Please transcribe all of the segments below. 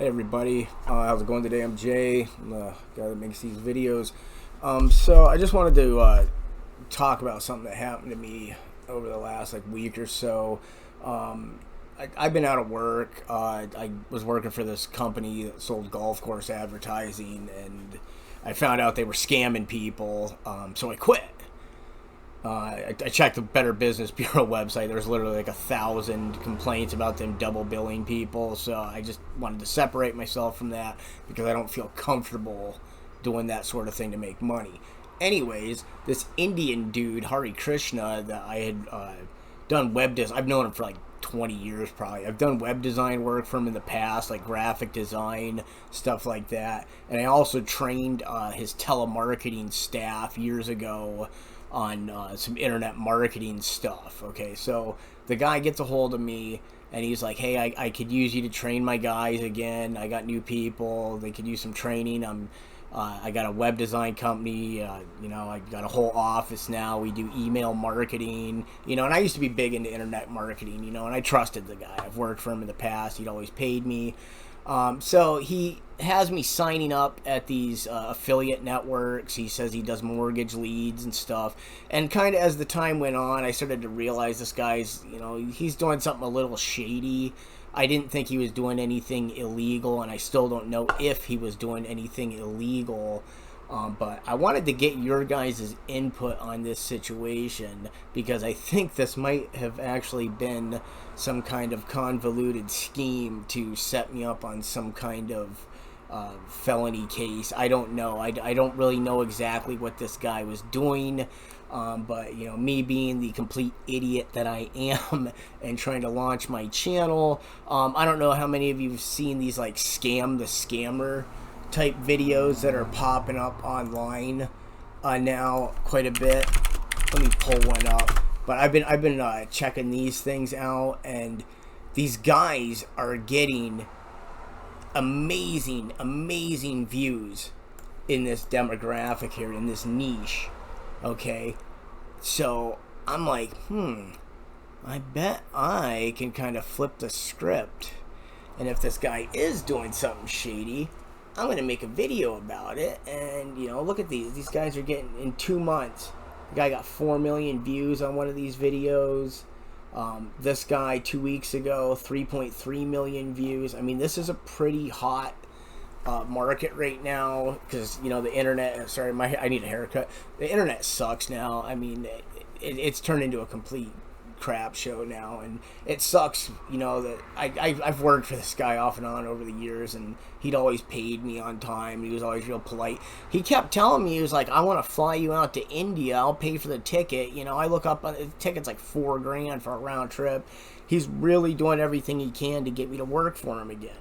Hey everybody, how's it going today? I'm Jay, I'm the guy that makes these videos. So I just wanted to talk about something that happened to me over the last week or so. I've been out of work. I was working for this company that sold golf course advertising, and I found out they were scamming people, so I quit. I checked the Better Business Bureau website. There's literally 1,000 complaints about them double billing people. So I just wanted to separate myself from that because I don't feel comfortable doing that sort of thing to make money. Anyways, this Indian dude, Hari Krishna, that I had done web design. I've known him for 20 years probably. I've done web design work for him in the past, like graphic design, stuff like that. And I also trained his telemarketing staff years ago on some internet marketing stuff. Okay, so the guy gets a hold of me and he's like, hey, I could use you to train my guys again. I got new people. They could use some training. I got a web design company. I got a whole office now. We do email marketing, and I used to be big into internet marketing, and I trusted the guy. I've worked for him in the past. He'd always paid me. So he has me signing up at these affiliate networks. He says he does mortgage leads and stuff. And kind of as the time went on, I started to realize this guy's, he's doing something a little shady. I didn't think he was doing anything illegal, and I still don't know if he was doing anything illegal. But I wanted to get your guys' input on this situation because I think this might have actually been some kind of convoluted scheme to set me up on some kind of felony case. I don't know. I don't really know exactly what this guy was doing. But me being the complete idiot that I am and trying to launch my channel, I don't know how many of you have seen these scam the scammer type videos that are popping up online now quite a bit. Let me pull one up. But I've been checking these things out, and these guys are getting amazing views in this demographic here, in this niche. Okay, so I'm like, I bet I can kind of flip the script, and if this guy is doing something shady, I'm going to make a video about it. And look at these guys are getting, in 2 months, the guy got 4 million views on one of these videos. This guy 2 weeks ago, 3.3 million views. I mean, this is a pretty hot market right now because the internet. Sorry, I need a haircut. The internet sucks now. I mean, it's turned into a complete crap show now, and it sucks. That I've worked for this guy off and on over the years, and he'd always paid me on time. He was always real polite. He kept telling me, he was like, I want to fly you out to India. I'll pay for the ticket. I look up on the ticket's $4,000 for a round trip. He's really doing everything he can to get me to work for him again.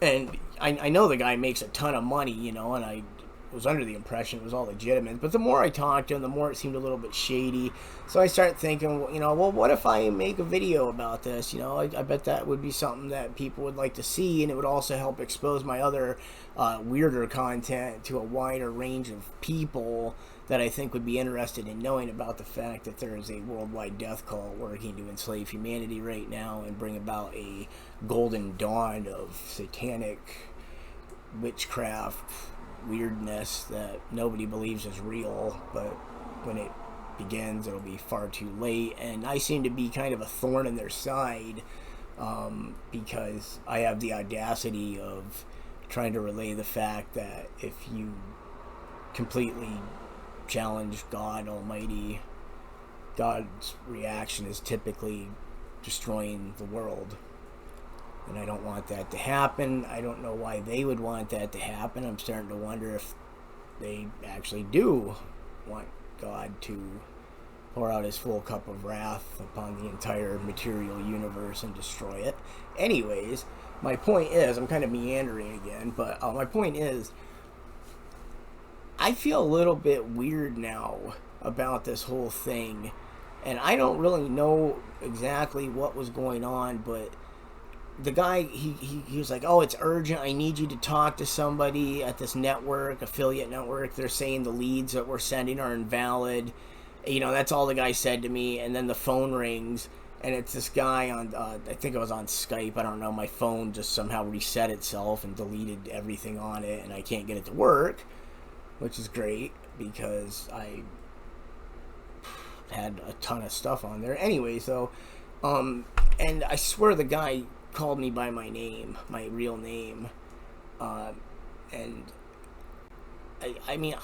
And I know the guy makes a ton of money, and I was under the impression it was all legitimate. But the more I talked to him, the more it seemed a little bit shady. So I started thinking, well, what if I make a video about this? I bet that would be something that people would like to see, and it would also help expose my other weirder content to a wider range of people that I think would be interested in knowing about the fact that there is a worldwide death cult working to enslave humanity right now and bring about a golden dawn of satanic witchcraft weirdness that nobody believes is real, but when it begins, it'll be far too late. And I seem to be kind of a thorn in their side because I have the audacity of trying to relay the fact that if you completely challenge God Almighty, God's reaction is typically destroying the world. And I don't want that to happen. I don't know why they would want that to happen. I'm starting to wonder if they actually do want God to pour out his full cup of wrath upon the entire material universe and destroy it. Anyways, my point is, I'm kind of meandering again, but my point is, I feel a little bit weird now about this whole thing. And I don't really know exactly what was going on, but the guy, he was like, oh, it's urgent. I need you to talk to somebody at this network, affiliate network. They're saying the leads that we're sending are invalid. That's all the guy said to me. And then the phone rings, and it's this guy on, I think it was on Skype, I don't know, my phone just somehow reset itself and deleted everything on it, and I can't get it to work, which is great, because I had a ton of stuff on there. Anyway, so, and I swear the guy called me by my name, my real name, and I mean,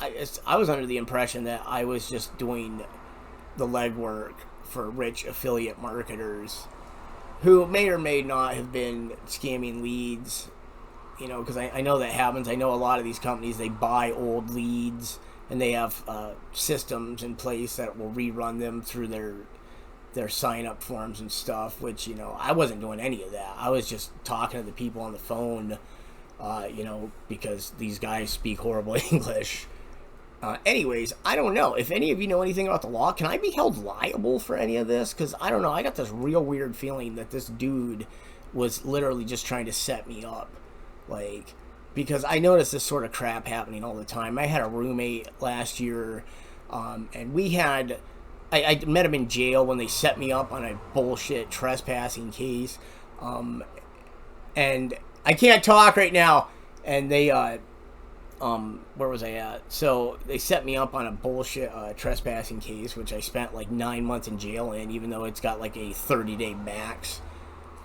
I was under the impression that I was just doing the legwork for rich affiliate marketers who may or may not have been scamming leads, you know, because I know that happens. I know a lot of these companies, they buy old leads, and they have systems in place that will rerun them through their sign-up forms and stuff, which, you know, I wasn't doing any of that. I was just talking to the people on the phone, you know, because these guys speak horrible English. Anyways, I don't know. If any of you know anything about the law, can I be held liable for any of this? Because I don't know. I got this real weird feeling that this dude was literally just trying to set me up. Like, because I noticed this sort of crap happening all the time. I had a roommate last year, and we had... I met him in jail when they set me up on a bullshit trespassing case. And I can't talk right now. And they... where was I at? So they set me up on a bullshit trespassing case, which I spent like 9 months in jail in, even though it's got like a 30-day max.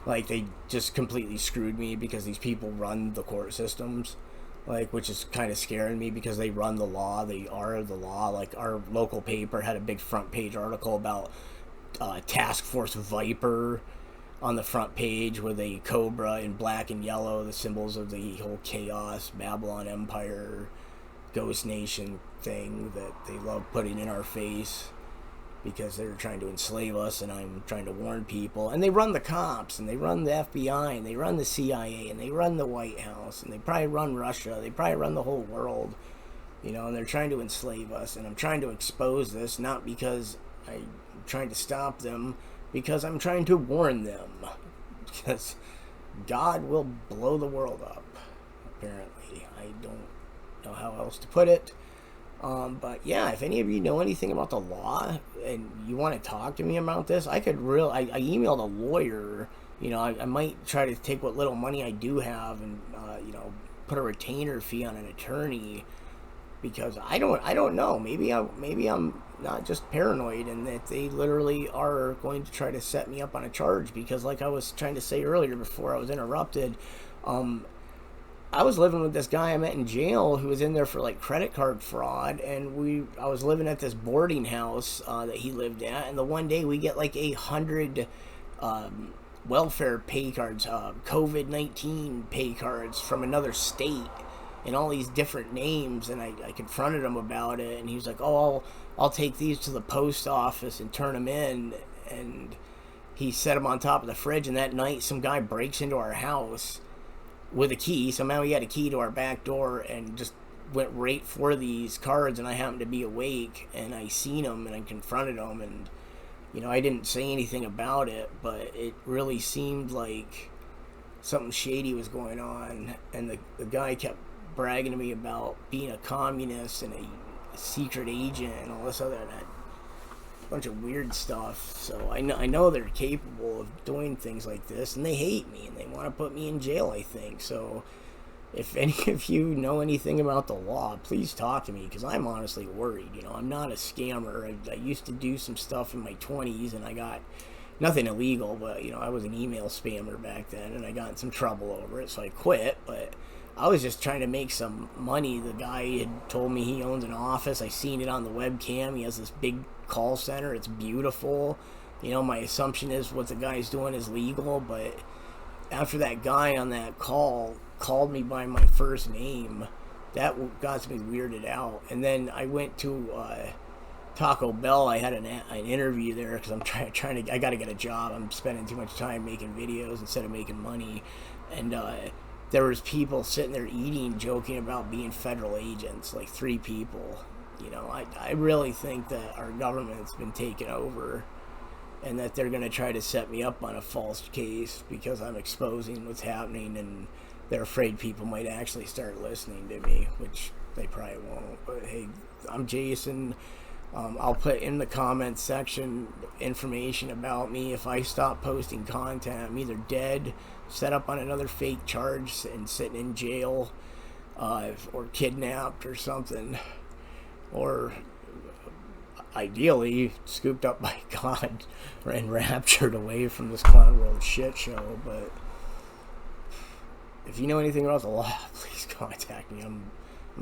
Like, they just completely screwed me because these people run the court systems, like, which is kind of scaring me because they run the law. They are the law. Like, our local paper had a big front page article about Task Force Viper on the front page with a cobra in black and yellow, the symbols of the whole chaos, Babylon Empire, Ghost Nation thing that they love putting in our face because they're trying to enslave us, and I'm trying to warn people. And they run the cops, and they run the FBI, and they run the CIA, and they run the White House, and they probably run Russia, they probably run the whole world, you know, and they're trying to enslave us. And I'm trying to expose this, not because I'm trying to stop them, because I'm trying to warn them. Because God will blow the world up, apparently. I don't know how else to put it. But yeah, if any of you know anything about the law and you want to talk to me about this, I emailed a lawyer. You know, I might try to take what little money I do have and, you know, put a retainer fee on an attorney, because I don't know. Maybe I'm not just paranoid, and that they literally are going to try to set me up on a charge, because like I was trying to say earlier before I was interrupted, I was living with this guy I met in jail who was in there for like credit card fraud, and I was living at this boarding house that he lived at, and the one day we get like 100 welfare pay cards, COVID-19 pay cards from another state, and all these different names, and I confronted him about it, and he was like, oh, I'll take these to the post office and turn them in, and he set them on top of the fridge, and that night some guy breaks into our house with a key. Somehow he had a key to our back door and just went right for these cards, and I happened to be awake, and I seen him, and I confronted him, and, you know, I didn't say anything about it, but it really seemed like something shady was going on, and the guy kept bragging to me about being a communist and a secret agent and all this other bunch of weird stuff. So I know they're capable of doing things like this, and they hate me, and they want to put me in jail, I think. So if any of you know anything about the law, please talk to me, because I'm honestly worried. You know, I'm not a scammer. I used to do some stuff in my 20s, and I got nothing illegal, but, you know, I was an email spammer back then, and I got in some trouble over it, so I quit. But I was just trying to make some money. The guy had told me he owns an office. I seen it on the webcam. He has this big call center. It's beautiful. You know, my assumption is what the guy's doing is legal, but after that guy on that call called me by my first name, that got me weirded out. And then I went to Taco Bell. I had an interview there because I'm trying to, I got to get a job. I'm spending too much time making videos instead of making money. And there was people sitting there eating, joking about being federal agents, like 3 people. You know, I really think that our government's been taken over, and that they're going to try to set me up on a false case because I'm exposing what's happening, and they're afraid people might actually start listening to me, which they probably won't. But hey, I'm Jason. I'll put in the comments section information about me. If I stop posting content, I'm either dead, set up on another fake charge, and sitting in jail, or kidnapped or something, or ideally scooped up by God and raptured away from this clown world shit show. But if you know anything about the law, please contact me. I'm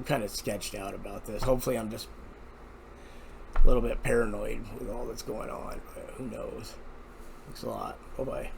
kind of sketched out about this. Hopefully I'm just a little bit paranoid with all that's going on, but who knows. Thanks a lot. Bye-bye.